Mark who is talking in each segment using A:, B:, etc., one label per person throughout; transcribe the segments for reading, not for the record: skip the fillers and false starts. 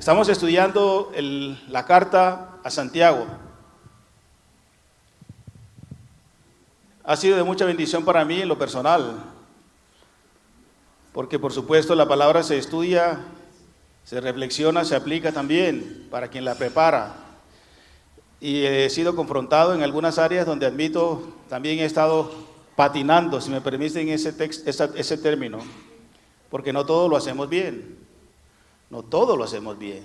A: Estamos estudiando la carta a Santiago. Ha sido de mucha bendición para mí en lo personal, porque por supuesto la palabra se estudia, se reflexiona, se aplica también para quien la prepara. Y he sido confrontado en algunas áreas donde admito también he estado patinando, si me permiten ese término, porque no todo lo hacemos bien. No todo lo hacemos bien.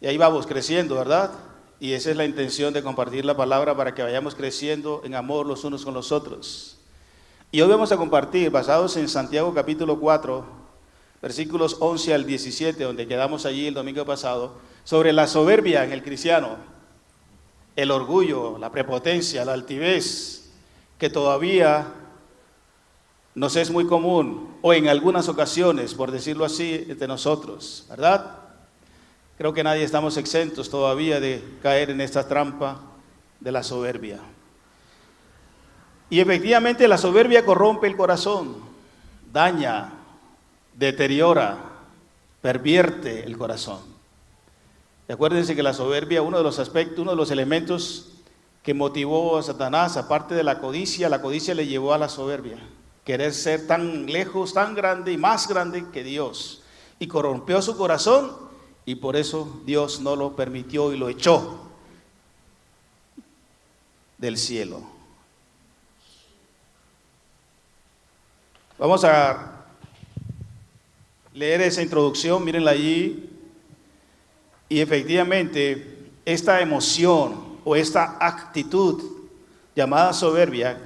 A: Y ahí vamos creciendo, ¿verdad? Y esa es la intención de compartir la palabra para que vayamos creciendo en amor los unos con los otros. Y hoy vamos a compartir, basados en Santiago capítulo 4, versículos 11 al 17, donde quedamos allí el domingo pasado, sobre la soberbia en el cristiano, el orgullo, la prepotencia, la altivez, que todavía nos es muy común, o en algunas ocasiones, por decirlo así, entre nosotros, ¿verdad? Creo que nadie estamos exentos todavía de caer en esta trampa de la soberbia. Y efectivamente la soberbia corrompe el corazón, daña, deteriora, pervierte el corazón. Y acuérdense que la soberbia, uno de los aspectos, uno de los elementos que motivó a Satanás, aparte de la codicia le llevó a la soberbia. Querer ser tan lejos, tan grande y más grande que Dios. Y corrompió su corazón y por eso Dios no lo permitió y lo echó del cielo. Vamos a leer esa introducción, mírenla allí. Y efectivamente, esta emoción o esta actitud llamada soberbia,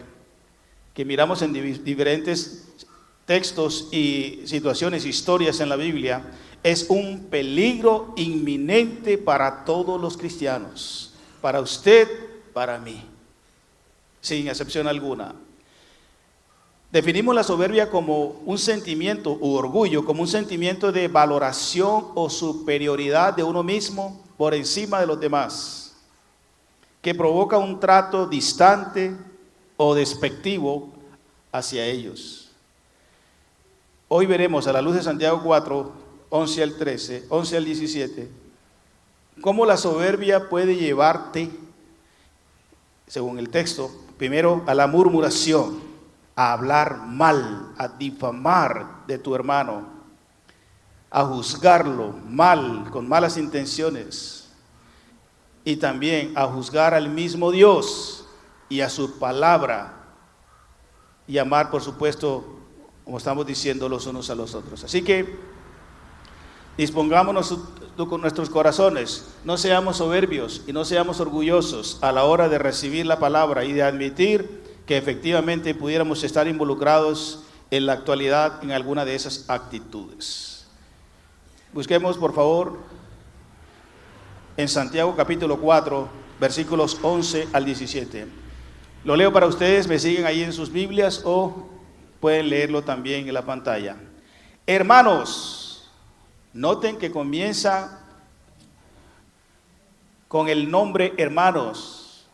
A: que miramos en diferentes textos y situaciones, historias en la Biblia, es un peligro inminente para todos los cristianos, para usted, para mí, sin excepción alguna. Definimos la soberbia como un sentimiento u orgullo, como un sentimiento de valoración o superioridad de uno mismo por encima de los demás, que provoca un trato distante o despectivo hacia ellos. Hoy veremos a la luz de Santiago 4, 11 al 13, 11 al 17, cómo la soberbia puede llevarte, según el texto, primero a la murmuración, a hablar mal, a difamar de tu hermano, a juzgarlo mal, con malas intenciones, y también a juzgar al mismo Dios y a su palabra, y amar, por supuesto, como estamos diciendo, los unos a los otros. Así que dispongámonos con nuestros corazones, no seamos soberbios y no seamos orgullosos a la hora de recibir la palabra y de admitir que efectivamente pudiéramos estar involucrados en la actualidad en alguna de esas actitudes. Busquemos, por favor, en Santiago capítulo 4, versículos 11 al 17. Lo leo para ustedes, me siguen ahí en sus Biblias o pueden leerlo también en la pantalla. Hermanos, noten que comienza con el nombre hermanos,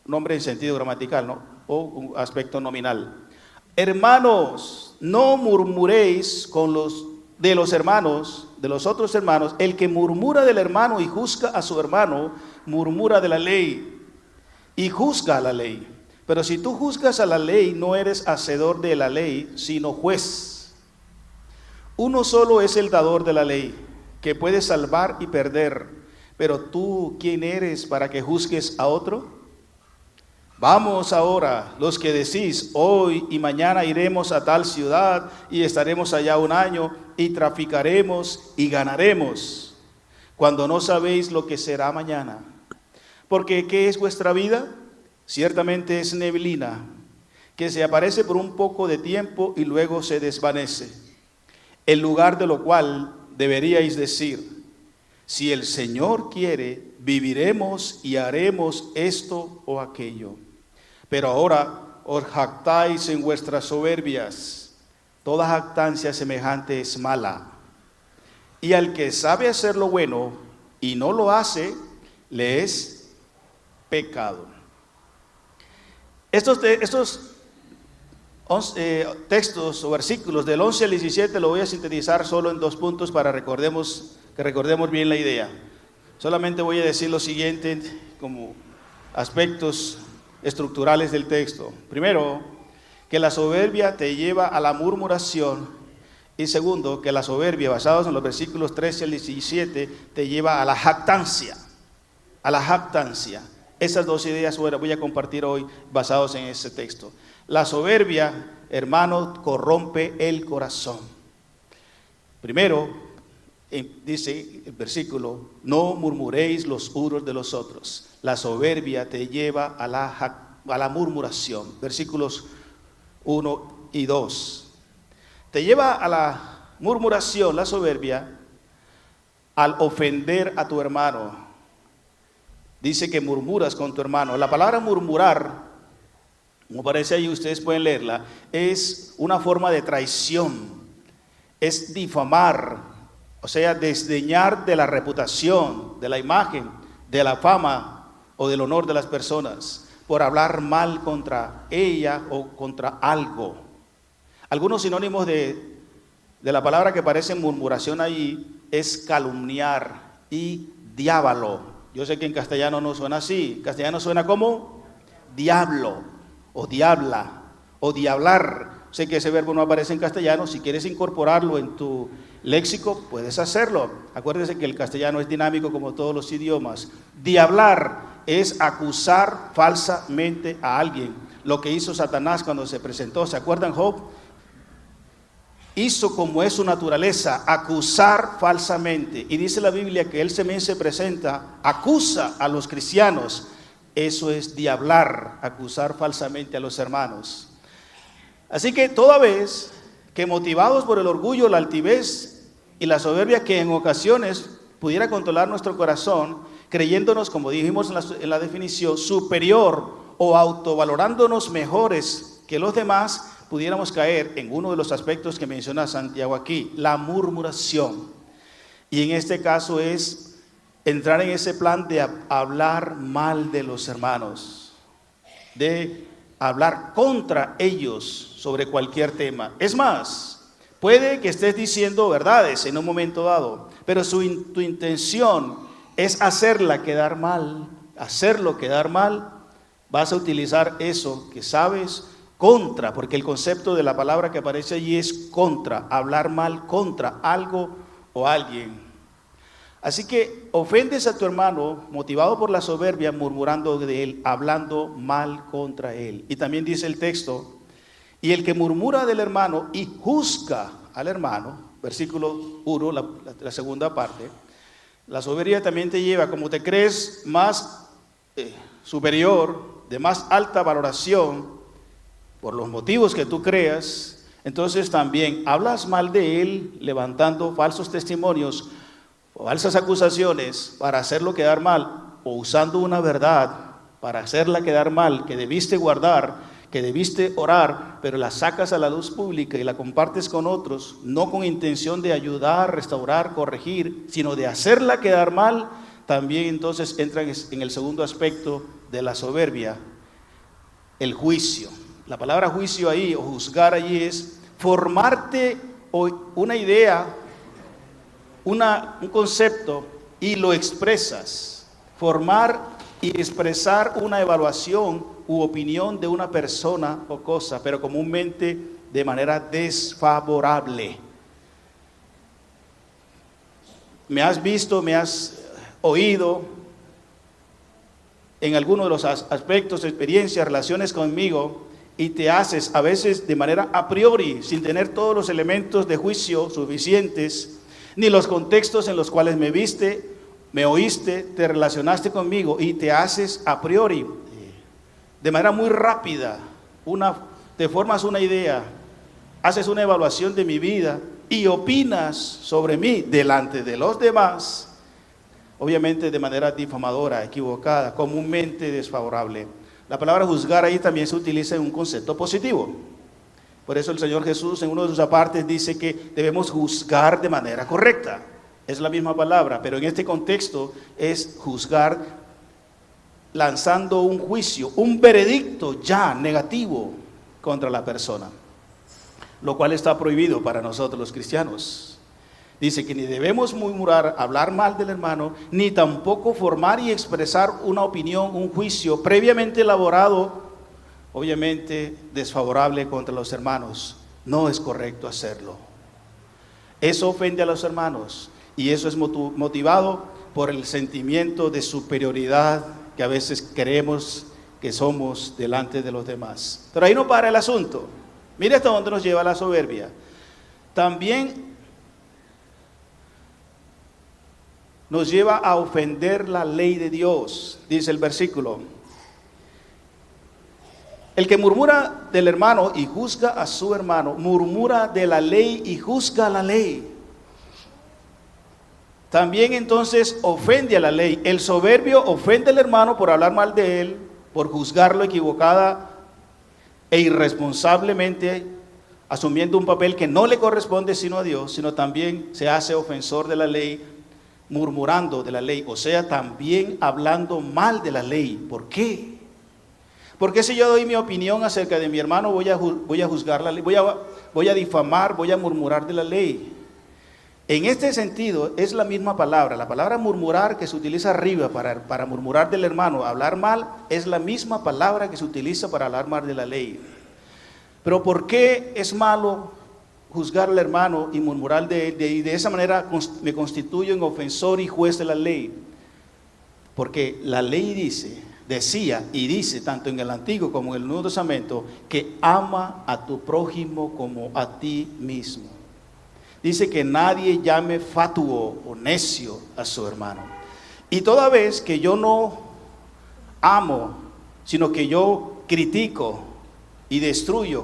A: nombre en sentido gramatical, ¿no? O un aspecto nominal. Hermanos, no murmuréis de los hermanos, de los otros hermanos. El que murmura del hermano y juzga a su hermano, murmura de la ley y juzga a la ley. Pero si tú juzgas a la ley, no eres hacedor de la ley, sino juez. Uno solo es el dador de la ley, que puede salvar y perder. Pero tú, ¿quién eres para que juzgues a otro? Vamos ahora, los que decís, hoy y mañana iremos a tal ciudad y estaremos allá un año y traficaremos y ganaremos, cuando no sabéis lo que será mañana. Porque ¿qué es vuestra vida? Ciertamente es neblina, que se aparece por un poco de tiempo y luego se desvanece. En lugar de lo cual deberíais decir, si el Señor quiere, viviremos y haremos esto o aquello. Pero ahora os jactáis en vuestras soberbias. Toda jactancia semejante es mala. Y al que sabe hacer lo bueno y no lo hace, le es pecado. Estos textos o versículos del 11 al 17, lo voy a sintetizar solo en 2 puntos para que recordemos bien la idea. Solamente voy a decir lo siguiente como aspectos estructurales del texto. Primero, que la soberbia te lleva a la murmuración. Y segundo, que la soberbia, basados en los versículos 13 al 17, te lleva a la jactancia. A la jactancia. Esas 2 ideas voy a compartir hoy basados en ese texto. La soberbia, hermano, corrompe el corazón. Primero, dice el versículo, no murmuréis los unos de los otros. La soberbia te lleva a la murmuración. Versículos 1 y 2. Te lleva a la murmuración, la soberbia, al ofender a tu hermano. Dice que murmuras con tu hermano. La palabra murmurar, como aparece ahí, ustedes pueden leerla, es una forma de traición, es difamar, o sea, desdeñar de la reputación, de la imagen, de la fama o del honor de las personas, por hablar mal contra ella o contra algo. Algunos sinónimos de la palabra que aparece en murmuración ahí es calumniar y diablo. Yo sé que en castellano no suena así, en castellano suena como diablo, o diabla, o diablar. Sé que ese verbo no aparece en castellano. Si quieres incorporarlo en tu léxico, puedes hacerlo. Acuérdense que el castellano es dinámico como todos los idiomas. Diablar es acusar falsamente a alguien. Lo que hizo Satanás cuando se presentó, ¿se acuerdan Job? Hizo como es su naturaleza, acusar falsamente. Y dice la Biblia que él también se presenta, acusa a los cristianos. Eso es diablar, acusar falsamente a los hermanos. Así que toda vez que motivados por el orgullo, la altivez y la soberbia que en ocasiones pudiera controlar nuestro corazón, creyéndonos, como dijimos en la definición, superior o autovalorándonos mejores que los demás, pudiéramos caer en uno de los aspectos que menciona Santiago aquí, la murmuración. Y en este caso es entrar en ese plan de hablar mal de los hermanos, de hablar contra ellos sobre cualquier tema. Es más, puede que estés diciendo verdades en un momento dado, pero tu intención es hacerlo quedar mal, vas a utilizar eso que sabes contra, porque el concepto de la palabra que aparece allí es contra, hablar mal contra algo o alguien. Así que ofendes a tu hermano motivado por la soberbia, murmurando de él, hablando mal contra él. Y también dice el texto, y el que murmura del hermano y juzga al hermano, versículo 1, la segunda parte, la soberbia también te lleva, como te crees más superior, de más alta valoración, por los motivos que tú creas, entonces también hablas mal de él, levantando falsos testimonios, falsas acusaciones para hacerlo quedar mal, o usando una verdad para hacerla quedar mal, que debiste guardar, que debiste orar, pero la sacas a la luz pública y la compartes con otros, no con intención de ayudar, restaurar, corregir, sino de hacerla quedar mal. También entonces entra en el segundo aspecto de la soberbia, el juicio. La palabra juicio ahí, o juzgar allí, es formarte una idea, un concepto, y lo expresas. Formar y expresar una evaluación u opinión de una persona o cosa, pero comúnmente de manera desfavorable. Me has visto, me has oído en algunos de los aspectos, experiencias, relaciones conmigo, y te haces a veces de manera a priori, sin tener todos los elementos de juicio suficientes, ni los contextos en los cuales me viste, me oíste, te relacionaste conmigo, y te haces a priori, de manera muy rápida, te formas una idea, haces una evaluación de mi vida y opinas sobre mí delante de los demás, obviamente de manera difamadora, equivocada, comúnmente desfavorable. La palabra juzgar ahí también se utiliza en un concepto positivo. Por eso el Señor Jesús en uno de sus apartes dice que debemos juzgar de manera correcta. Es la misma palabra, pero en este contexto es juzgar lanzando un juicio, un veredicto ya negativo, contra la persona, lo cual está prohibido para nosotros los cristianos. Dice que ni debemos murmurar, hablar mal del hermano, ni tampoco formar y expresar una opinión, un juicio previamente elaborado, obviamente desfavorable contra los hermanos. No es correcto hacerlo. Eso ofende a los hermanos y eso es motivado por el sentimiento de superioridad que a veces creemos que somos delante de los demás. Pero ahí no para el asunto. Mire hasta dónde nos lleva la soberbia. También nos lleva a ofender la ley de Dios, dice el versículo. El que murmura del hermano y juzga a su hermano, murmura de la ley y juzga a la ley. También entonces ofende a la ley. El soberbio ofende al hermano por hablar mal de él, por juzgarlo equivocada e irresponsablemente, asumiendo un papel que no le corresponde sino a Dios, sino también se hace ofensor de la ley, murmurando de la ley, o sea, también hablando mal de la ley. ¿Por qué? Porque si yo doy mi opinión acerca de mi hermano, voy a juzgar la ley, voy a difamar, voy a murmurar de la ley. En este sentido, es la misma palabra. La palabra murmurar que se utiliza arriba para murmurar del hermano, hablar mal, es la misma palabra que se utiliza para hablar mal de la ley. Pero ¿por qué es malo juzgar al hermano y murmurar de él? Y de esa manera me constituyo en ofensor y juez de la ley. Porque la ley decía y dice, tanto en el Antiguo como en el Nuevo Testamento, que ama a tu prójimo como a ti mismo. Dice que nadie llame fatuo o necio a su hermano. Y toda vez que yo no amo, sino que yo critico y destruyo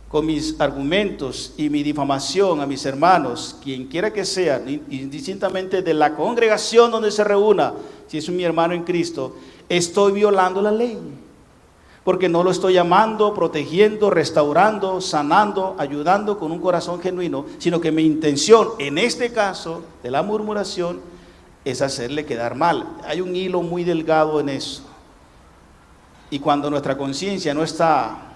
A: con mis argumentos y mi difamación a mis hermanos, quien quiera que sea, indistintamente de la congregación donde se reúna, si es mi hermano en Cristo, estoy violando la ley. Porque no lo estoy amando, protegiendo, restaurando, sanando, ayudando con un corazón genuino, sino que mi intención, en este caso de la murmuración, es hacerle quedar mal. Hay un hilo muy delgado en eso. Y cuando nuestra conciencia no está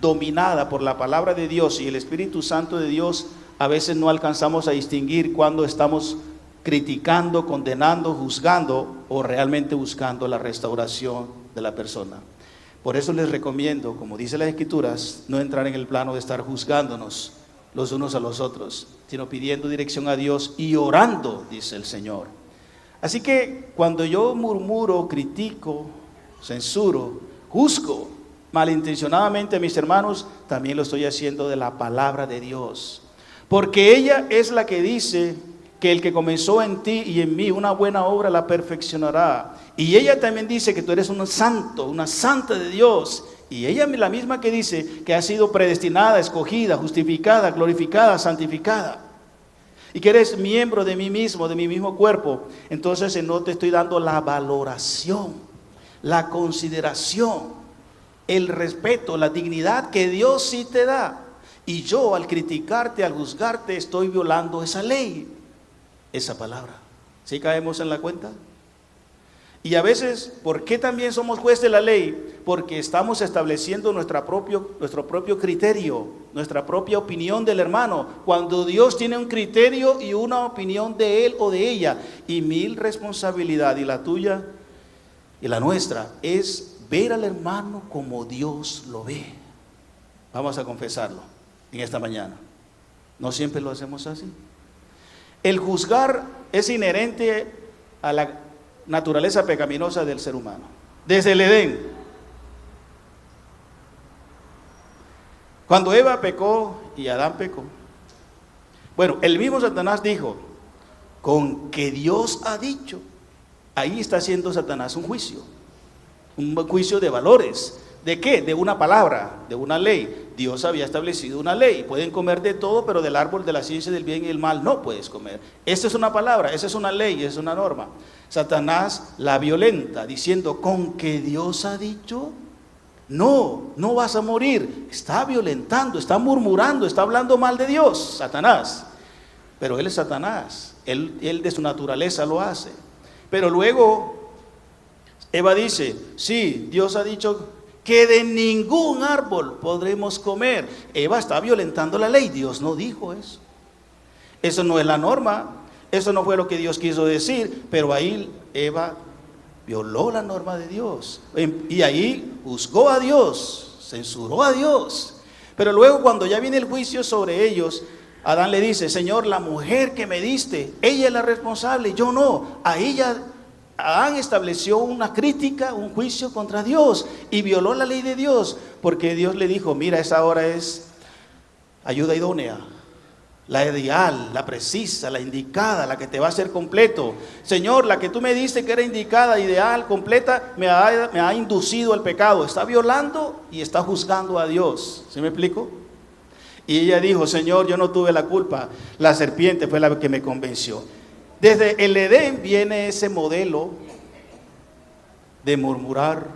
A: dominada por la palabra de Dios y el Espíritu Santo de Dios, a veces no alcanzamos a distinguir cuando estamos criticando, condenando, juzgando o realmente buscando la restauración de la persona. Por eso les recomiendo, como dice las Escrituras, no entrar en el plano de estar juzgándonos los unos a los otros, sino pidiendo dirección a Dios y orando, dice el Señor. Así que cuando yo murmuro, critico, censuro, juzgo malintencionadamente a mis hermanos, también lo estoy haciendo de la palabra de Dios. Porque ella es la que dice que el que comenzó en ti y en mí una buena obra la perfeccionará. Y ella también dice que tú eres un santo, una santa de Dios. Y ella es la misma que dice que has sido predestinada, escogida, justificada, glorificada, santificada. Y que eres miembro de mí mismo, de mi mismo cuerpo. Entonces no te estoy dando la valoración, la consideración, el respeto, la dignidad que Dios sí te da. Y yo al criticarte, al juzgarte, estoy violando esa ley, esa palabra. ¿Sí caemos en la cuenta? Y a veces, ¿por qué también somos juez de la ley? Porque estamos estableciendo nuestro propio criterio, nuestra propia opinión del hermano, cuando Dios tiene un criterio y una opinión de él o de ella. Y mi responsabilidad y la tuya y la nuestra es ver al hermano como Dios lo ve. Vamos a confesarlo en esta mañana. No siempre lo hacemos así. El juzgar es inherente a la naturaleza pecaminosa del ser humano. Desde el Edén. Cuando Eva pecó y Adán pecó. Bueno, el mismo Satanás dijo, con que Dios ha dicho. Ahí está haciendo Satanás un juicio de valores. ¿De qué? De una palabra, de una ley. Dios había establecido una ley. Pueden comer de todo, pero del árbol de la ciencia del bien y el mal no puedes comer. Esa es una palabra, esa es una ley, esa es una norma. Satanás la violenta, diciendo, ¿con que Dios ha dicho? No vas a morir. Está violentando, está murmurando, está hablando mal de Dios, Satanás. Pero él es Satanás, él de su naturaleza lo hace. Pero luego Eva dice, sí, Dios ha dicho que de ningún árbol podremos comer. Eva está violentando la ley, Dios no dijo eso. Eso no es la norma, eso no fue lo que Dios quiso decir, pero ahí Eva violó la norma de Dios. Y ahí juzgó a Dios, censuró a Dios. Pero luego cuando ya viene el juicio sobre ellos, Adán le dice, Señor, la mujer que me diste, ella es la responsable, yo no. A ella, Adán estableció una crítica, un juicio contra Dios y violó la ley de Dios, porque Dios le dijo, mira, esa hora es ayuda idónea, la ideal, la precisa, la indicada, la que te va a hacer completo. Señor, la que tú me diste que era indicada, ideal, completa, me ha inducido al pecado. Está violando y está juzgando a Dios. ¿Sí me explico? Y ella dijo, Señor, yo no tuve la culpa, la serpiente fue la que me convenció. Desde el Edén viene ese modelo de murmurar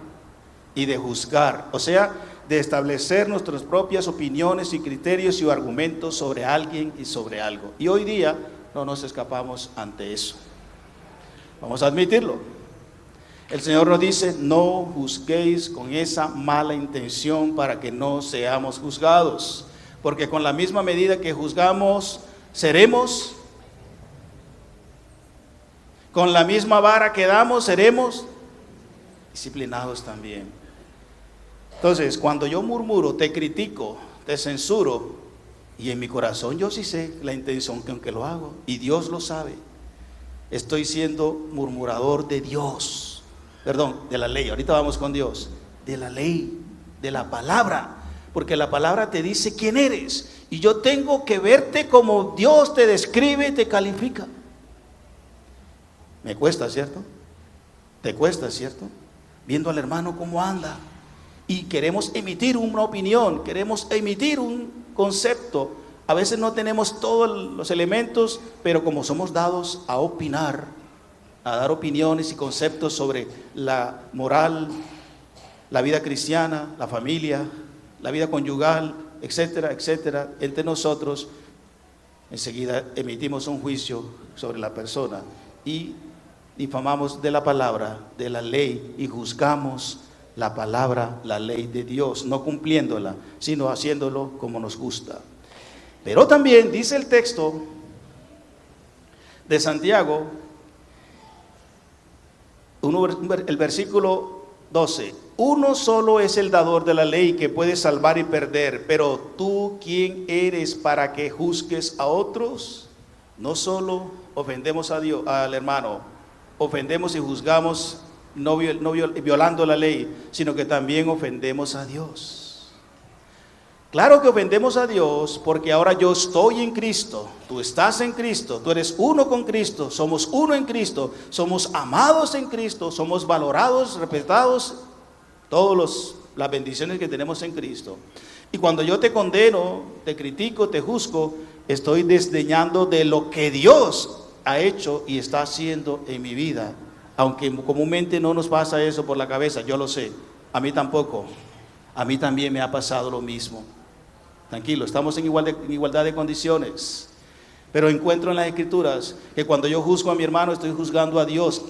A: y de juzgar, o sea, de establecer nuestras propias opiniones y criterios y argumentos sobre alguien y sobre algo. Y hoy día no nos escapamos ante eso. Vamos a admitirlo. El Señor nos dice, no juzguéis con esa mala intención para que no seamos juzgados. Porque con la misma medida que juzgamos, seremos. Con la misma vara que damos, seremos disciplinados también. Entonces, cuando yo murmuro, te critico, te censuro, y en mi corazón yo sí sé la intención con que lo hago, y Dios lo sabe, estoy siendo murmurador de Dios, perdón, de la ley. Ahorita vamos con Dios, de la ley, de la palabra, porque la palabra te dice quién eres, y yo tengo que verte como Dios te describe, te califica. Me cuesta, ¿cierto? ¿Te cuesta, cierto? Viendo al hermano cómo anda, y queremos emitir una opinión, queremos emitir un concepto. A veces no tenemos todos los elementos, pero como somos dados a opinar, a dar opiniones y conceptos sobre la moral, la vida cristiana, la familia, la vida conyugal, etcétera, etcétera, entre nosotros, enseguida emitimos un juicio sobre la persona y difamamos de la palabra, de la ley, y juzgamos la palabra, la ley de Dios, no cumpliéndola, sino haciéndolo como nos gusta. Pero también dice el texto de Santiago, el versículo 12, uno solo es el dador de la ley que puede salvar y perder, pero tú, ¿quién eres para que juzgues a otros? No solo ofendemos a Dios, al hermano, ofendemos y juzgamos no violando la ley, sino que también ofendemos a Dios. Claro que ofendemos a Dios porque ahora yo estoy en Cristo, tú estás en Cristo, tú eres uno con Cristo, somos uno en Cristo, somos amados en Cristo, somos valorados, respetados, todas las bendiciones que tenemos en Cristo. Y cuando yo te condeno, te critico, te juzgo, estoy desdeñando de lo que Dios ha hecho y está haciendo en mi vida. Aunque comúnmente no nos pasa eso por la cabeza, yo lo sé, a mí tampoco, a mí también me ha pasado lo mismo. Tranquilo, estamos en igualdad de condiciones, pero encuentro en las Escrituras que cuando yo juzgo a mi hermano, estoy juzgando a Dios.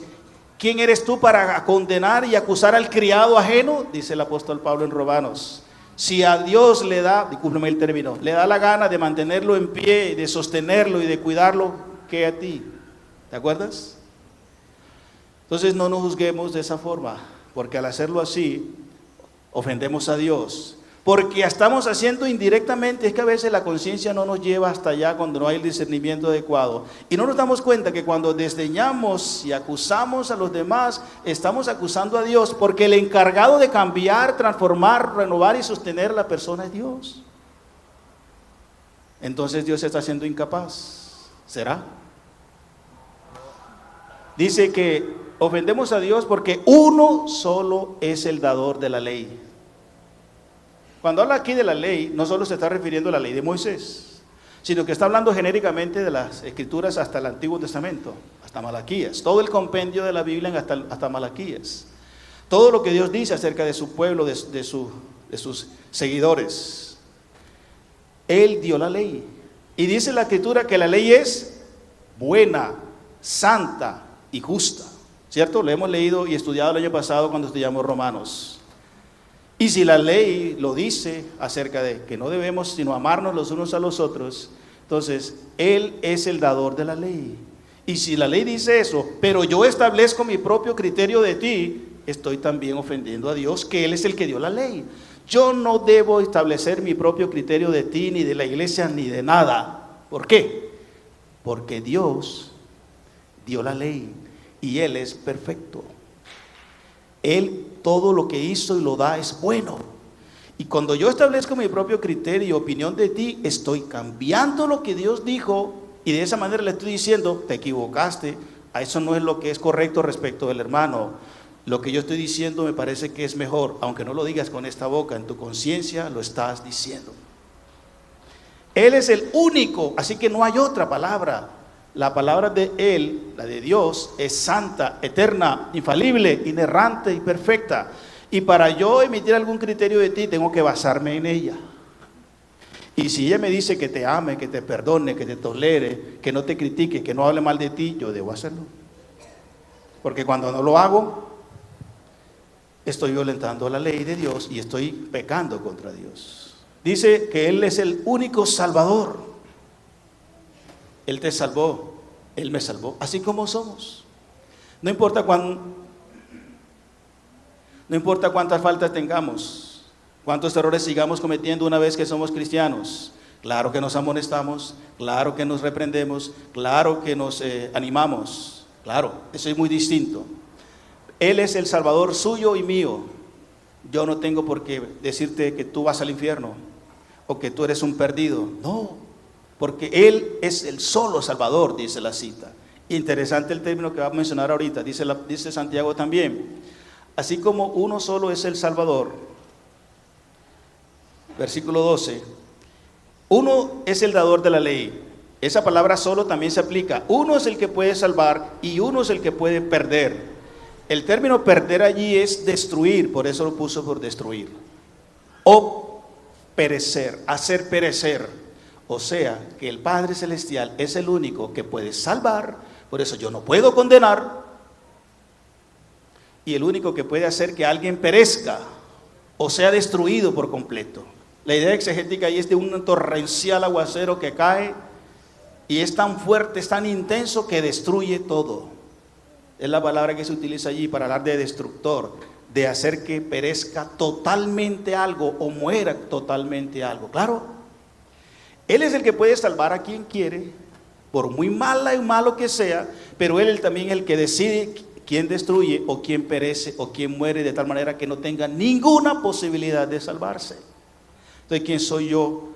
A: ¿Quién eres tú para condenar y acusar al criado ajeno? Dice el apóstol Pablo en Romanos. Si a Dios le da, discúlpeme el término, le da la gana de mantenerlo en pie, de sostenerlo y de cuidarlo, ¿qué a ti? ¿Te acuerdas? Entonces no nos juzguemos de esa forma, porque al hacerlo así, ofendemos a Dios. Porque estamos haciendo indirectamente, es que a veces la conciencia no nos lleva hasta allá cuando no hay el discernimiento adecuado. Y no nos damos cuenta que cuando desdeñamos y acusamos a los demás, estamos acusando a Dios, porque el encargado de cambiar, transformar, renovar y sostener a la persona es Dios. Entonces Dios está siendo incapaz. ¿Será? Dice que ofendemos a Dios porque uno solo es el dador de la ley. Cuando habla aquí de la ley, no solo se está refiriendo a la ley de Moisés, sino que está hablando genéricamente de las Escrituras hasta el Antiguo Testamento, hasta Malaquías, todo el compendio de la Biblia hasta Malaquías. Todo lo que Dios dice acerca de su pueblo, de sus seguidores. Él dio la ley. Y dice la Escritura que la ley es buena, santa y justa. ¿Cierto? Lo hemos leído y estudiado el año pasado cuando estudiamos Romanos. Y si la ley lo dice acerca de que no debemos sino amarnos los unos a los otros, entonces Él es el dador de la ley. Y si la ley dice eso, pero yo establezco mi propio criterio de ti, estoy también ofendiendo a Dios, que Él es el que dio la ley. Yo no debo establecer mi propio criterio de ti, ni de la iglesia, ni de nada. ¿Por qué? Porque Dios dio la ley y Él es perfecto. Él todo lo que hizo y lo da es bueno. Y cuando yo establezco mi propio criterio y opinión de ti, estoy cambiando lo que Dios dijo y de esa manera le estoy diciendo, te equivocaste, a eso no es lo que es correcto respecto del hermano. Lo que yo estoy diciendo me parece que es mejor, aunque no lo digas con esta boca, en tu conciencia lo estás diciendo. Él es el único, así que no hay otra palabra. La palabra de Él, la de Dios, es santa, eterna, infalible, inerrante y perfecta. Y para yo emitir algún criterio de ti, tengo que basarme en ella. Y si ella me dice que te ame, que te perdone, que te tolere, que no te critique, que no hable mal de ti, yo debo hacerlo. Porque cuando no lo hago, estoy violentando la ley de Dios y estoy pecando contra Dios. Dice que Él es el único Salvador. Él te salvó, Él me salvó, así como somos. No importa cuántas faltas tengamos, cuántos errores sigamos cometiendo una vez que somos cristianos. Claro que nos amonestamos, claro que nos reprendemos, claro que nos animamos. Claro, eso es muy distinto. Él es el Salvador suyo y mío. Yo no tengo por qué decirte que tú vas al infierno o que tú eres un perdido. No, porque Él es el solo Salvador, dice la cita. Interesante el término que va a mencionar ahorita, dice Santiago también. Así como uno solo es el Salvador, versículo 12, uno es el dador de la ley. Esa palabra solo también se aplica. Uno es el que puede salvar y uno es el que puede perder. El término perder allí es destruir, por eso lo puso por destruir. O perecer, hacer perecer. O sea, que el Padre Celestial es el único que puede salvar, por eso yo no puedo condenar. Y el único que puede hacer que alguien perezca o sea destruido por completo. La idea exegética ahí es de un torrencial aguacero que cae y es tan fuerte, es tan intenso que destruye todo. Es la palabra que se utiliza allí para hablar de destructor, de hacer que perezca totalmente algo o muera totalmente algo. Claro, Él es el que puede salvar a quien quiere, por muy mala y malo que sea, pero Él también es el que decide quién destruye o quién perece o quién muere de tal manera que no tenga ninguna posibilidad de salvarse. Entonces, ¿quién soy yo?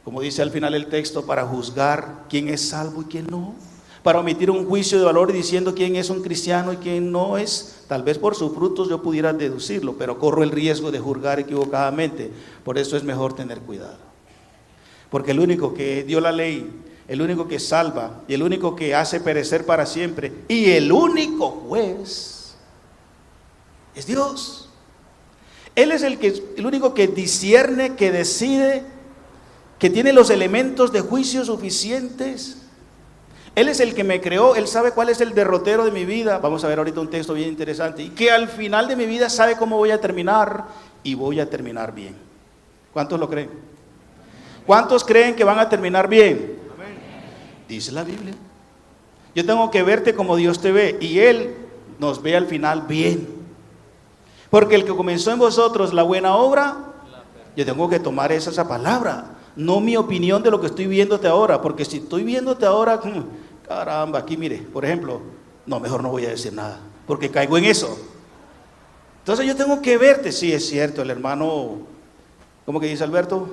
A: Como dice al final el texto, para juzgar quién es salvo y quién no. Para omitir un juicio de valor diciendo quién es un cristiano y quién no es. Tal vez por sus frutos yo pudiera deducirlo, pero corro el riesgo de juzgar equivocadamente. Por eso es mejor tener cuidado. Porque el único que dio la ley, el único que salva y el único que hace perecer para siempre y el único juez es Dios. Él es el único que discierne, que decide, que tiene los elementos de juicio suficientes. Él es el que me creó, Él sabe cuál es el derrotero de mi vida. Vamos a ver ahorita un texto bien interesante. Y que al final de mi vida sabe cómo voy a terminar y voy a terminar bien. ¿Cuántos lo creen? ¿Cuántos creen que van a terminar bien? Dice la Biblia. Yo tengo que verte como Dios te ve y Él nos ve al final bien. Porque el que comenzó en vosotros la buena obra, yo tengo que tomar esa palabra, no mi opinión de lo que estoy viéndote ahora. Porque si estoy viéndote ahora, caramba, aquí mire, por ejemplo, no, mejor no voy a decir nada, porque caigo en eso. Entonces yo tengo que verte, sí es cierto, el hermano, ¿cómo que dice Alberto?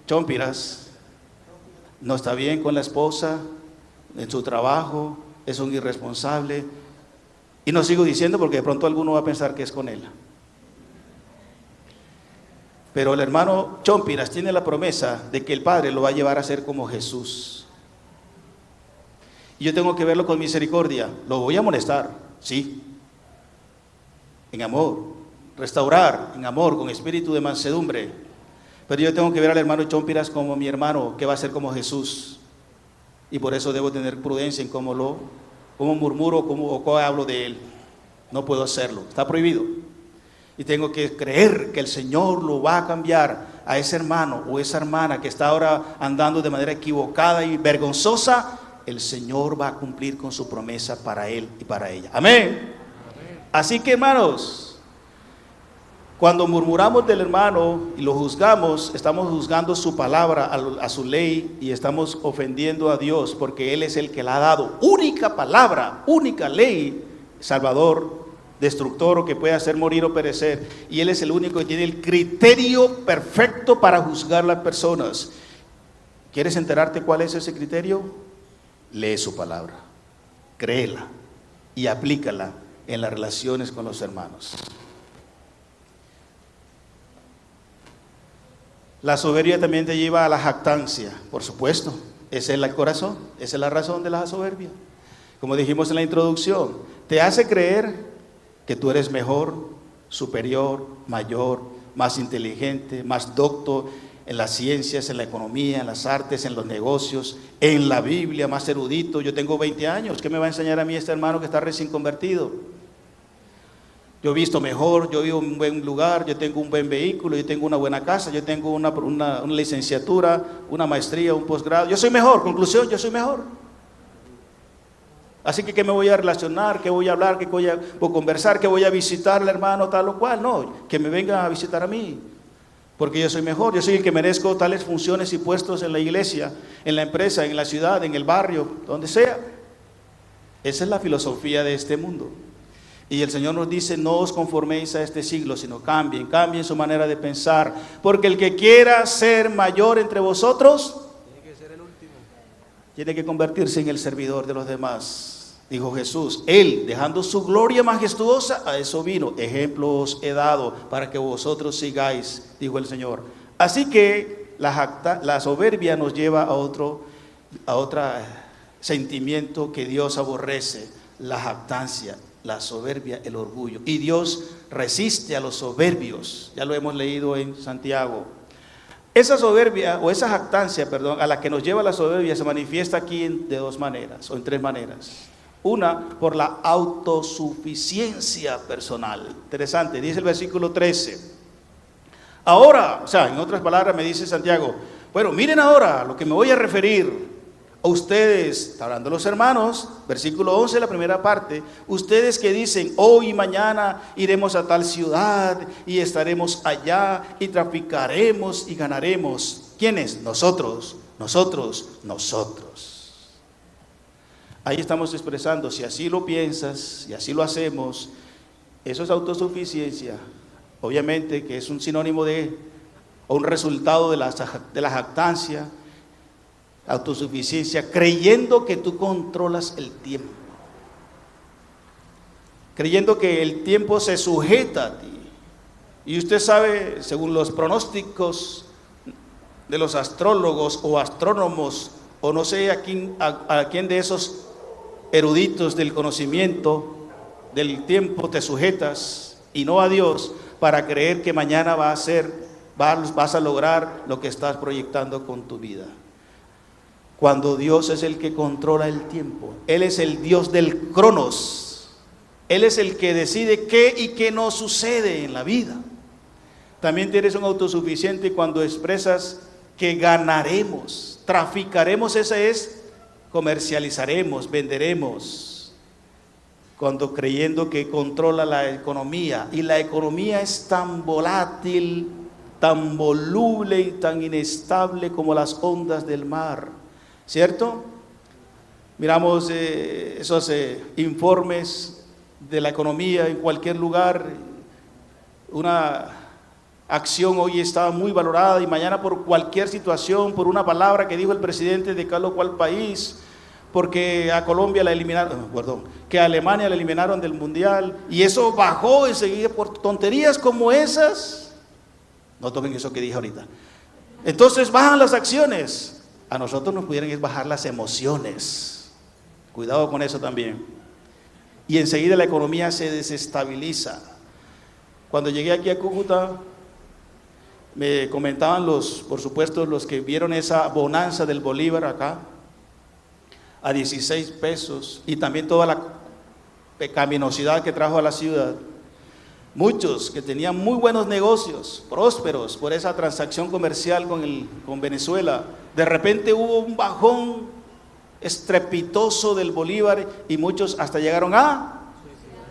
A: Chompiras. No está bien con la esposa, en su trabajo, es un irresponsable. Y no sigo diciendo porque de pronto alguno va a pensar que es con él. Pero el hermano Chompiras tiene la promesa de que el Padre lo va a llevar a ser como Jesús. Y yo tengo que verlo con misericordia. Lo voy a molestar, sí, en amor, restaurar en amor, con espíritu de mansedumbre. Pero yo tengo que ver al hermano Chompiras como mi hermano, que va a ser como Jesús. Y por eso debo tener prudencia en cómo murmuro o cómo hablo de él. No puedo hacerlo, está prohibido. Y tengo que creer que el Señor lo va a cambiar a ese hermano o esa hermana que está ahora andando de manera equivocada y vergonzosa. El Señor va a cumplir con su promesa para él y para ella. Amén. Así que, hermanos, cuando murmuramos del hermano y lo juzgamos, estamos juzgando su palabra, a su ley, y estamos ofendiendo a Dios, porque Él es el que la ha dado. Única palabra, única ley, Salvador, destructor, o que puede hacer morir o perecer. Y Él es el único que tiene el criterio perfecto para juzgar a las personas. ¿Quieres enterarte cuál es ese criterio? Lee su palabra, créela y aplícala en las relaciones con los hermanos. La soberbia también te lleva a la jactancia, por supuesto. Ese es el corazón, esa es la razón de la soberbia. Como dijimos en la introducción, te hace creer que tú eres mejor, superior, mayor, más inteligente, más docto en las ciencias, en la economía, en las artes, en los negocios, en la Biblia, más erudito. Yo tengo 20 años, ¿qué me va a enseñar a mí este hermano que está recién convertido? Yo he visto mejor, yo vivo en un buen lugar, yo tengo un buen vehículo, yo tengo una buena casa, yo tengo una licenciatura, una maestría, un posgrado. Yo soy mejor, conclusión, yo soy mejor. Así que ¿qué me voy a relacionar? ¿Qué voy a hablar? ¿Qué voy a conversar? ¿Qué voy a visitar al hermano tal o cual? No, que me venga a visitar a mí, porque yo soy mejor, yo soy el que merezco tales funciones y puestos en la iglesia, en la empresa, en la ciudad, en el barrio, donde sea. Esa es la filosofía de este mundo. Y el Señor nos dice, no os conforméis a este siglo, sino cambien su manera de pensar. Porque el que quiera ser mayor entre vosotros, tiene que ser el último. Tiene que convertirse en el servidor de los demás. Dijo Jesús, Él, dejando su gloria majestuosa, a eso vino. Ejemplo os he dado para que vosotros sigáis, dijo el Señor. Así que la soberbia nos lleva a otro sentimiento que Dios aborrece, la jactancia. La soberbia, el orgullo. Y Dios resiste a los soberbios. Ya lo hemos leído en Santiago. Esa soberbia o esa jactancia, perdón, a la que nos lleva la soberbia se manifiesta aquí de dos maneras o en tres maneras. Una, por la autosuficiencia personal. Interesante, dice el versículo 13. Ahora, o sea, en otras palabras me dice Santiago, bueno, miren ahora lo que me voy a referir. A ustedes, está hablando los hermanos, versículo 11, la primera parte, ustedes que dicen, hoy y mañana iremos a tal ciudad y estaremos allá y traficaremos y ganaremos. ¿Quiénes? Nosotros. Ahí estamos expresando, si así lo piensas, y así lo hacemos, eso es autosuficiencia. Obviamente que es un sinónimo o un resultado de la jactancia, autosuficiencia, creyendo que tú controlas el tiempo, creyendo que el tiempo se sujeta a ti. Y usted sabe, según los pronósticos de los astrólogos o astrónomos, o no sé a quién de esos eruditos del conocimiento del tiempo te sujetas, y no a Dios, para creer que mañana vas a lograr lo que estás proyectando con tu vida. Cuando Dios es el que controla el tiempo, Él es el Dios del cronos, Él es el que decide qué y qué no sucede en la vida. También tienes un autosuficiente cuando expresas que ganaremos, traficaremos, ese es, comercializaremos, venderemos, cuando creyendo que controla la economía, y la economía es tan volátil, tan voluble y tan inestable como las ondas del mar. ¿Cierto? Miramos esos informes de la economía en cualquier lugar. Una acción hoy está muy valorada y mañana por cualquier situación, por una palabra que dijo el presidente de cada cual país, porque a Colombia la eliminaron, que a Alemania la eliminaron del mundial, y eso bajó enseguida por tonterías como esas. No tomen eso que dije ahorita. Entonces bajan las acciones. A nosotros nos pudieran bajar las emociones. Cuidado con eso también. Y enseguida la economía se desestabiliza. Cuando llegué aquí a Cúcuta, me comentaban por supuesto, los que vieron esa bonanza del bolívar acá, a 16 pesos, y también toda la pecaminosidad que trajo a la ciudad. Muchos que tenían muy buenos negocios, prósperos por esa transacción comercial con Venezuela, de repente hubo un bajón estrepitoso del bolívar y muchos hasta llegaron a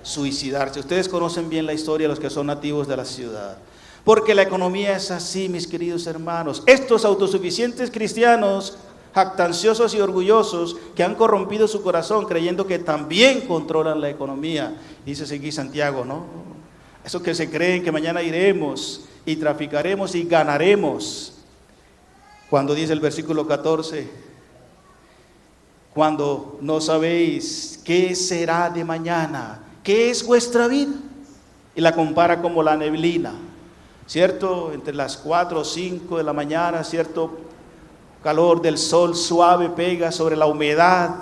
A: suicidarse. Ustedes conocen bien la historia, los que son nativos de la ciudad. Porque la economía es así, mis queridos hermanos. Estos autosuficientes cristianos, jactanciosos y orgullosos, que han corrompido su corazón creyendo que también controlan la economía. Dice aquí Santiago, ¿no? Esos que se creen que mañana iremos y traficaremos y ganaremos. Cuando dice el versículo 14, cuando no sabéis qué será de mañana, qué es vuestra vida. Y la compara como la neblina, ¿cierto? Entre las 4 o 5 de la mañana, ¿cierto? Calor del sol suave pega sobre la humedad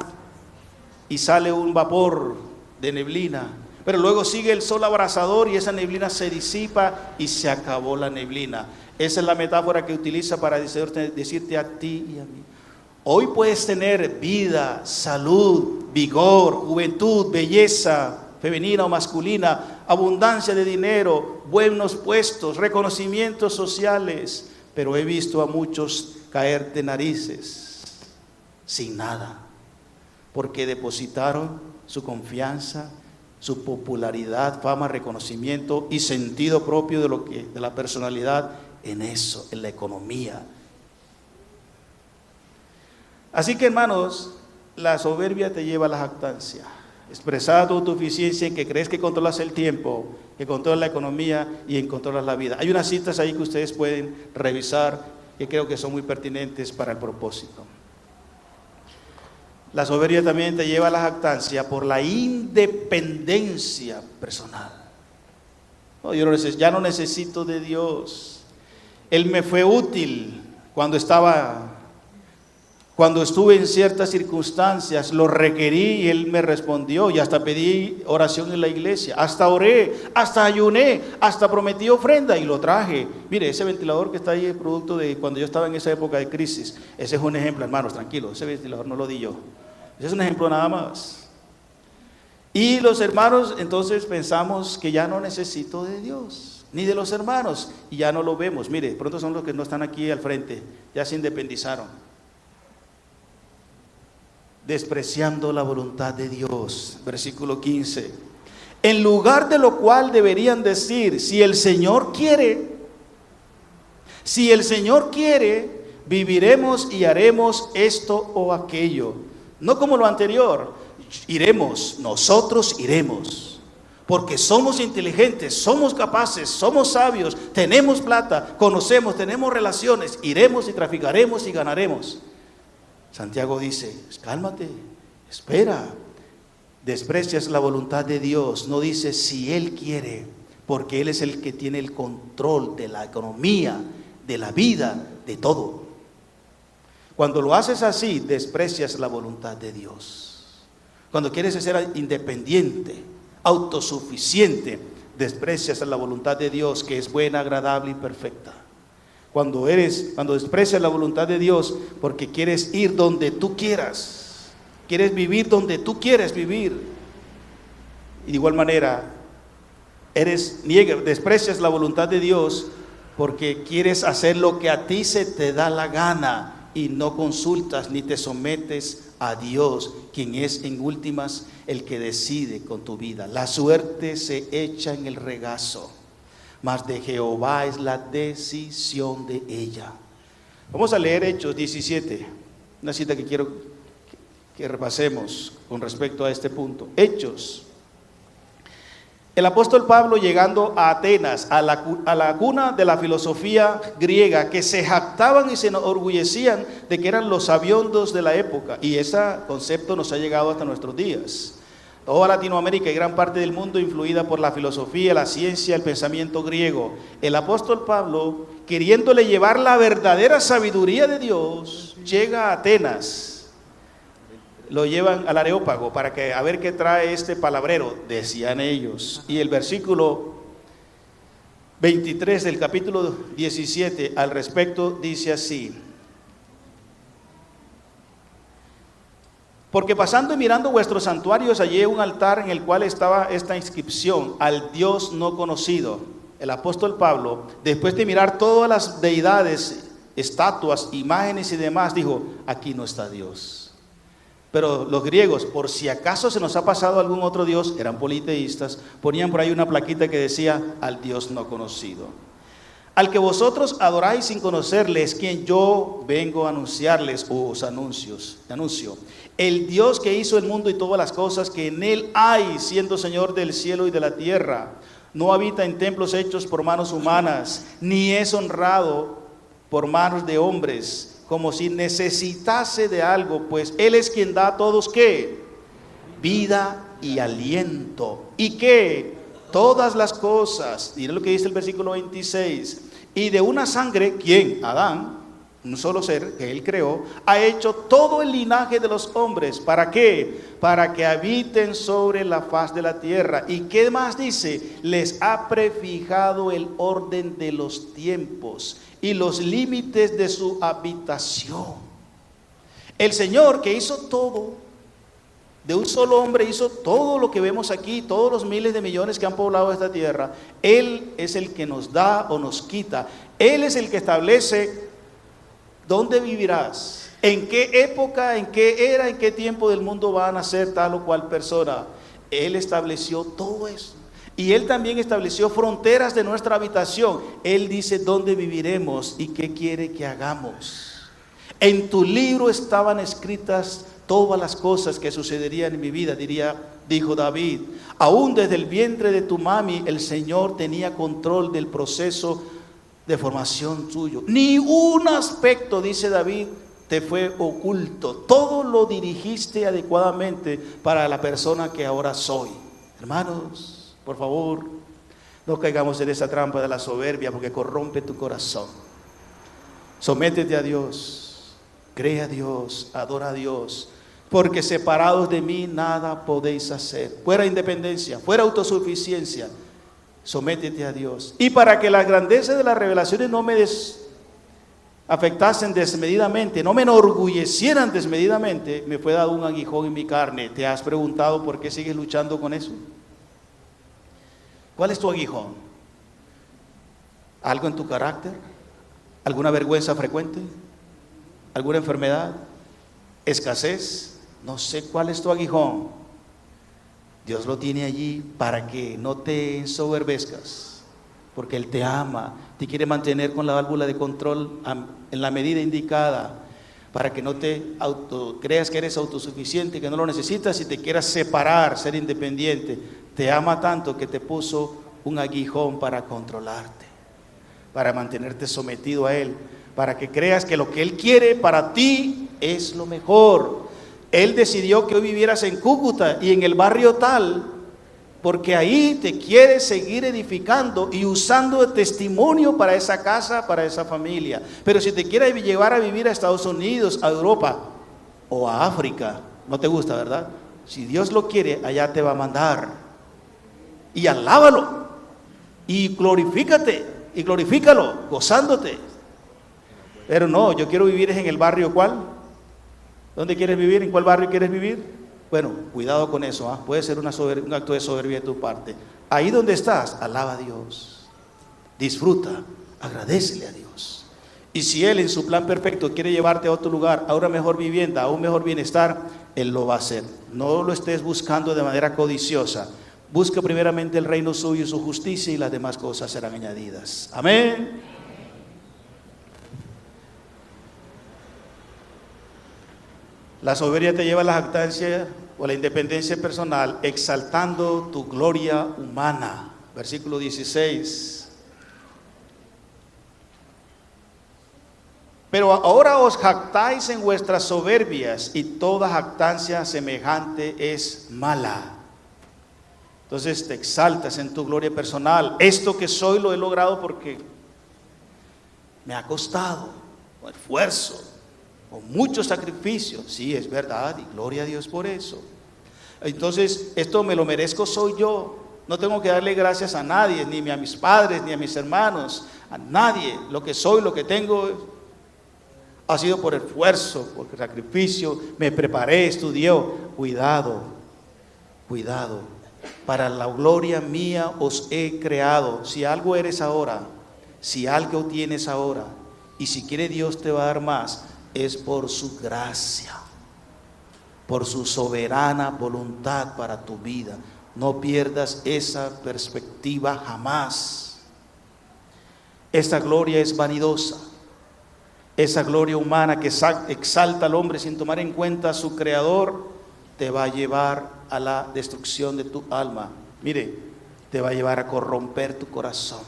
A: y sale un vapor de neblina. Pero luego sigue el sol abrasador y esa neblina se disipa y se acabó la neblina. Esa es la metáfora que utiliza para decirte a ti y a mí. Hoy puedes tener vida, salud, vigor, juventud, belleza femenina o masculina, abundancia de dinero, buenos puestos, reconocimientos sociales, pero he visto a muchos caer de narices sin nada, porque depositaron su confianza, su popularidad, fama, reconocimiento y sentido propio de la personalidad en eso, en la economía. Así que, hermanos, la soberbia te lleva a la jactancia. Expresada tu autosuficiencia en que crees que controlas el tiempo, que controlas la economía y en controlas la vida. Hay unas citas ahí que ustedes pueden revisar que creo que son muy pertinentes para el propósito. La soberbia también te lleva a la jactancia por la independencia personal. No, yo ya no necesito de Dios. Él me fue útil cuando estuve en ciertas circunstancias, lo requerí y Él me respondió, y hasta pedí oración en la iglesia, hasta oré, hasta ayuné, hasta prometí ofrenda y lo traje. Mire, ese ventilador que está ahí es producto de cuando yo estaba en esa época de crisis. Ese es un ejemplo, hermanos, tranquilos, ese ventilador no lo di yo. Ese es un ejemplo nada más. Y los hermanos entonces pensamos que ya no necesito de Dios, ni de los hermanos, y ya no lo vemos. Mire, pronto son los que no están aquí al frente, ya se independizaron. Despreciando la voluntad de Dios, versículo 15. En lugar de lo cual deberían decir, si el Señor quiere, viviremos y haremos esto o aquello. No como lo anterior, iremos, nosotros iremos, porque somos inteligentes, somos capaces, somos sabios, tenemos plata, conocemos, tenemos relaciones, iremos y traficaremos y ganaremos. Santiago dice, cálmate, espera, desprecias la voluntad de Dios, no dice si Él quiere, porque Él es el que tiene el control de la economía, de la vida, de todo. Cuando lo haces así, desprecias la voluntad de Dios. Cuando quieres ser independiente, autosuficiente, desprecias la voluntad de Dios, que es buena, agradable y perfecta. Cuando desprecias la voluntad de Dios porque quieres ir donde tú quieras, quieres vivir donde tú quieres vivir, y de igual manera desprecias la voluntad de Dios porque quieres hacer lo que a ti se te da la gana y no consultas ni te sometes a Dios, quien es en últimas el que decide con tu vida. La suerte se echa en el regazo, mas de Jehová es la decisión de ella. Vamos a leer Hechos 17, una cita que quiero que repasemos con respecto a este punto. Hechos. El apóstol Pablo, llegando a Atenas, a la cuna de la filosofía griega, que se jactaban y se enorgullecían de que eran los sabiondos de la época, y ese concepto nos ha llegado hasta nuestros días. Toda Latinoamérica y gran parte del mundo influida por la filosofía, la ciencia, el pensamiento griego. El apóstol Pablo, queriéndole llevar la verdadera sabiduría de Dios, llega a Atenas. Lo llevan al Areópago para que a ver qué trae este palabrero, decían ellos. Y el versículo 23 del capítulo 17 al respecto dice así: Porque pasando y mirando vuestros santuarios, hallé un altar en el cual estaba esta inscripción: al Dios no conocido. El apóstol Pablo, después de mirar todas las deidades, estatuas, imágenes y demás, dijo: aquí no está Dios. Pero los griegos, por si acaso se nos ha pasado algún otro Dios, eran politeístas, ponían por ahí una plaquita que decía: al Dios no conocido. Al que vosotros adoráis sin conocerle, es quien yo vengo a anunciarles, o os anuncio. El Dios que hizo el mundo y todas las cosas que en él hay, siendo Señor del cielo y de la tierra. No habita en templos hechos por manos humanas, ni es honrado por manos de hombres, como si necesitase de algo, pues él es quien da a todos, ¿qué? Vida y aliento. ¿Y qué? Todas las cosas. Mira lo que dice el versículo 26. Y de una sangre, ¿quién? Adán, un solo ser que él creó, ha hecho todo el linaje de los hombres. ¿Para qué? Para que habiten sobre la faz de la tierra. ¿Y qué más dice? Les ha prefijado el orden de los tiempos y los límites de su habitación. El Señor, que hizo todo, de un solo hombre hizo todo lo que vemos aquí, todos los miles de millones que han poblado esta tierra. Él es el que nos da o nos quita. Él es el que establece dónde vivirás, en qué época, en qué era, en qué tiempo del mundo va a nacer tal o cual persona. Él estableció todo eso. Y Él también estableció fronteras de nuestra habitación. Él dice dónde viviremos y qué quiere que hagamos. En tu libro estaban escritas todas las cosas que sucederían en mi vida, dijo David. Aún desde el vientre de tu mami, el Señor tenía control del proceso de formación tuyo. Ni un aspecto, dice David, te fue oculto. Todo lo dirigiste adecuadamente para la persona que ahora soy. Hermanos, por favor, no caigamos en esa trampa de la soberbia, porque corrompe tu corazón. Sométete a Dios, cree a Dios, adora a Dios, porque separados de mí nada podéis hacer. Fuera independencia, fuera autosuficiencia, sométete a Dios. Y para que las grandezas de las revelaciones no me afectasen desmedidamente, no me enorgullecieran desmedidamente, me fue dado un aguijón en mi carne. ¿Te has preguntado por qué sigues luchando con eso? ¿Cuál es tu aguijón? ¿Algo en tu carácter? ¿Alguna vergüenza frecuente? ¿Alguna enfermedad? ¿Escasez? No sé cuál es tu aguijón. Dios lo tiene allí para que no te ensoberbezcas, porque Él te ama, te quiere mantener con la válvula de control en la medida indicada, para que no te creas que eres autosuficiente, que no lo necesitas y te quieras separar, ser independiente. Te ama tanto que te puso un aguijón para controlarte, para mantenerte sometido a Él, para que creas que lo que Él quiere para ti es lo mejor. Él decidió que hoy vivieras en Cúcuta y en el barrio tal, porque ahí te quiere seguir edificando y usando de testimonio para esa casa, para esa familia. Pero si te quiere llevar a vivir a Estados Unidos, a Europa o a África, no te gusta, ¿verdad? Si Dios lo quiere, allá te va a mandar. Y alábalo, y glorifícate, y glorifícalo, gozándote. Pero no, yo quiero vivir en el barrio ¿cuál? ¿Dónde quieres vivir? ¿En cuál barrio quieres vivir? Bueno, cuidado con eso, ¿eh? Puede ser un acto de soberbia de tu parte. Ahí donde estás, alaba a Dios, disfruta, agradécele a Dios. Y si Él en su plan perfecto quiere llevarte a otro lugar, a una mejor vivienda, a un mejor bienestar, Él lo va a hacer. No lo estés buscando de manera codiciosa. Busca primeramente el reino suyo y su justicia, y las demás cosas serán añadidas. Amén. La soberbia te lleva a la jactancia o a la independencia personal, exaltando tu gloria humana. Versículo 16. Pero ahora os jactáis en vuestras soberbias, y toda jactancia semejante es mala. Entonces te exaltas en tu gloria personal. Esto que soy lo he logrado porque me ha costado, con esfuerzo, con mucho sacrificio. Sí, es verdad, y gloria a Dios por eso. Entonces, esto me lo merezco, soy yo. No tengo que darle gracias a nadie, ni a mis padres, ni a mis hermanos, a nadie. Lo que soy, lo que tengo, ha sido por esfuerzo, por sacrificio, me preparé, estudié. Cuidado, cuidado. Para la gloria mía os he creado. Si algo eres ahora, si algo tienes ahora, y si quiere Dios te va a dar más, es por su gracia, por su soberana voluntad para tu vida. No pierdas esa perspectiva jamás. Esta gloria es vanidosa. Esa gloria humana que exalta al hombre sin tomar en cuenta a su creador, te va a llevar a la destrucción de tu alma. Mire, te va a llevar a corromper tu corazón.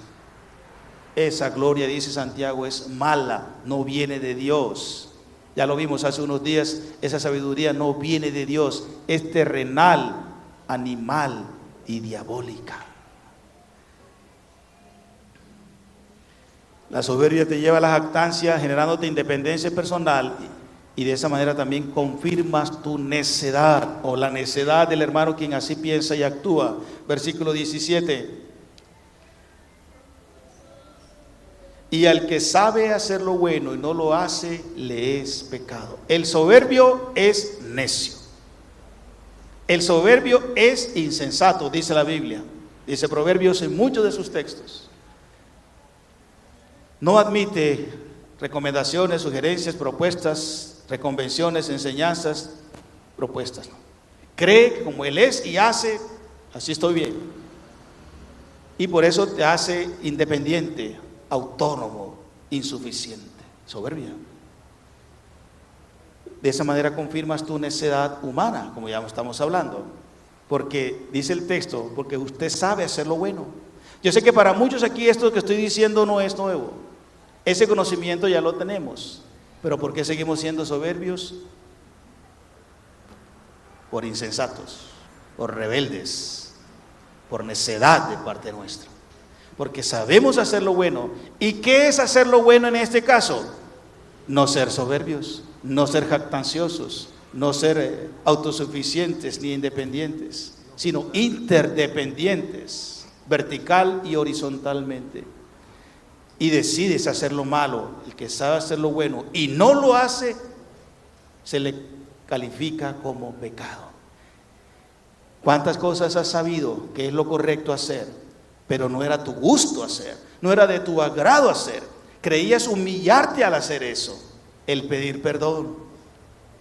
A: Esa gloria, dice Santiago, es mala, no viene de Dios. Ya lo vimos hace unos días, esa sabiduría no viene de Dios, es terrenal, animal y diabólica. La soberbia te lleva a la jactancia, generándote independencia personal, y de esa manera también confirmas tu necedad, o la necedad del hermano quien así piensa y actúa. Versículo 17. Y al que sabe hacer lo bueno y no lo hace, le es pecado. El soberbio es necio. El soberbio es insensato, dice la Biblia. Dice Proverbios en muchos de sus textos. No admite recomendaciones, sugerencias, propuestas, reconvenciones, enseñanzas, propuestas. No. Cree que como él es y hace, así estoy bien. Y por eso te hace independiente, autónomo, insuficiente, soberbia. De esa manera confirmas tu necedad humana, como ya estamos hablando. Porque dice el texto, porque usted sabe hacer lo bueno. Yo sé que para muchos aquí esto que estoy diciendo no es nuevo. Ese conocimiento ya lo tenemos. Pero ¿por qué seguimos siendo soberbios? Por insensatos, por rebeldes, por necedad de parte nuestra. Porque sabemos hacer lo bueno. ¿Y qué es hacer lo bueno en este caso? No ser soberbios, no ser jactanciosos, no ser autosuficientes ni independientes, sino interdependientes, vertical y horizontalmente. Y decides hacer lo malo, el que sabe hacer lo bueno y no lo hace, se le califica como pecado. ¿Cuántas cosas has sabido que es lo correcto hacer, pero no era tu gusto hacer, no era de tu agrado hacer? Creías humillarte al hacer eso, el pedir perdón,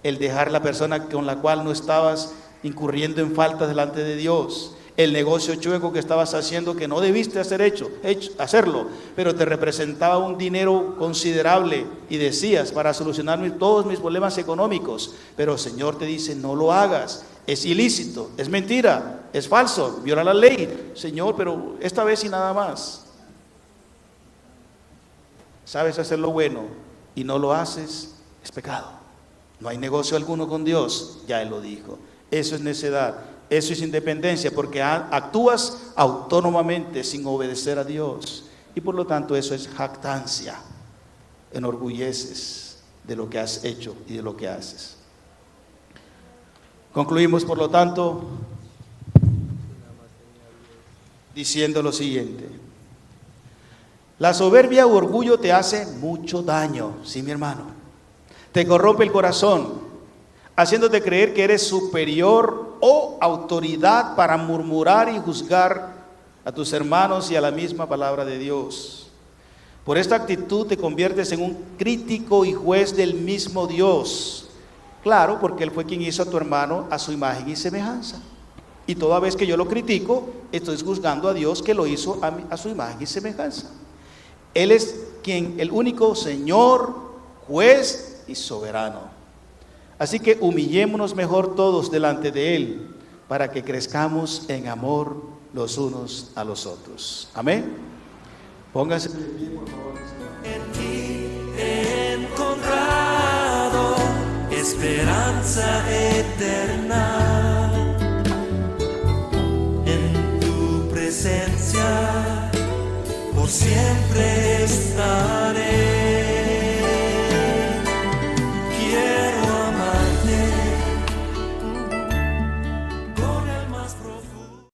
A: el dejar la persona con la cual no estabas incurriendo en faltas delante de Dios, el negocio chueco que estabas haciendo que no debiste hacerlo, pero te representaba un dinero considerable y decías, para solucionar todos mis problemas económicos, pero el Señor te dice, no lo hagas, es ilícito, es mentira, es falso, viola la ley. Señor, pero esta vez y nada más. Sabes hacer lo bueno y no lo haces, es pecado. No hay negocio alguno con Dios, ya Él lo dijo. Eso es necedad. Eso es independencia, porque actúas autónomamente sin obedecer a Dios. Y por lo tanto eso es jactancia. Enorgulleces de lo que has hecho y de lo que haces. Concluimos por lo tanto diciendo lo siguiente. La soberbia u orgullo te hace mucho daño, sí, mi hermano. Te corrompe el corazón, haciéndote creer que eres superior o autoridad para murmurar y juzgar a tus hermanos y a la misma palabra de Dios. Por esta actitud te conviertes en un crítico y juez del mismo Dios. Claro, porque Él fue quien hizo a tu hermano a su imagen y semejanza. Y toda vez que yo lo critico, estoy juzgando a Dios que lo hizo a su imagen y semejanza. Él es el único Señor, juez y soberano. Así que humillémonos mejor todos delante de Él, para que crezcamos en amor los unos a los otros. Amén. Pónganse de pie, por favor.
B: En ti he encontrado esperanza eterna. En tu presencia por siempre